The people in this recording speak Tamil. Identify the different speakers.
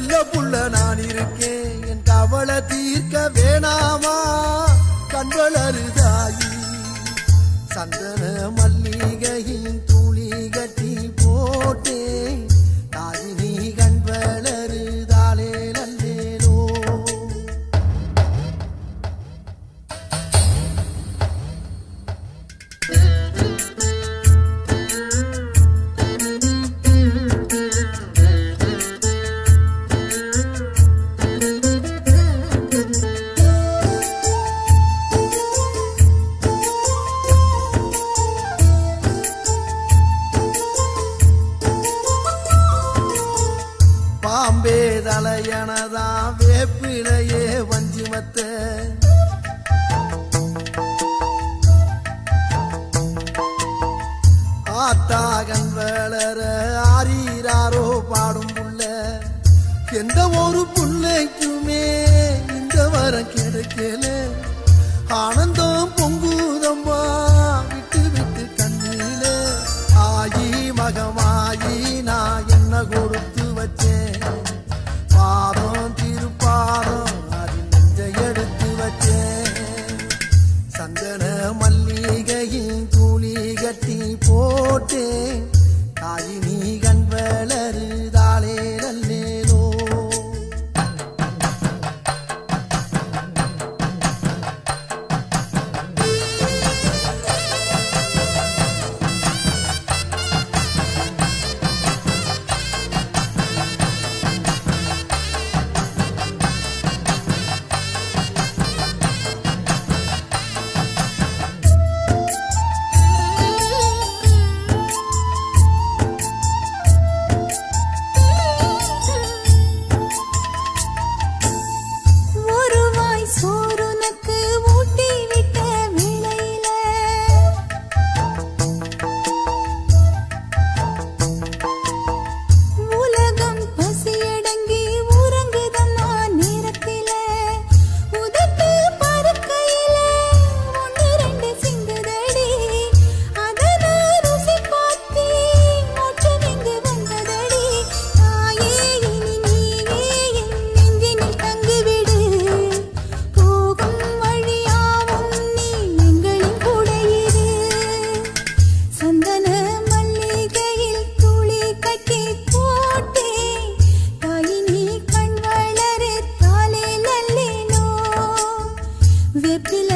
Speaker 1: செல்ல புள்ள நான் இருக்கேன், என் கவலை தீர்க்க வேணாமா கண்வளருதாயி. சந்தன மல்லிகையின் துளி கட்டி போட்டேன், தாயி நீ கண் வளருதாலே நல்லேலோ. பாம்பே தலையனதா வேப்பிலையே வஞ்சிமத்த, ஆத்தாகன் வளர ஆரீராரோ பாடும் புள்ள. எந்த ஒரு புள்ளைக்குமே இந்த வரம் கிடைக்கல, ஆனந்தம் பொங்குதம்மா விட்டு விட்டு கண்ணில. ஆயி மகமாயி நான் என்ன கொடுத்து வச்சேன், பாதம் திருப்பாதம் அதில் நெஞ்ச எடுத்து வச்சேன். சந்தன மல்லிகையின் துளி கட்டி போட்டேன், தாயி நீ கண் வளருதாலே நல்லேலோ. Ve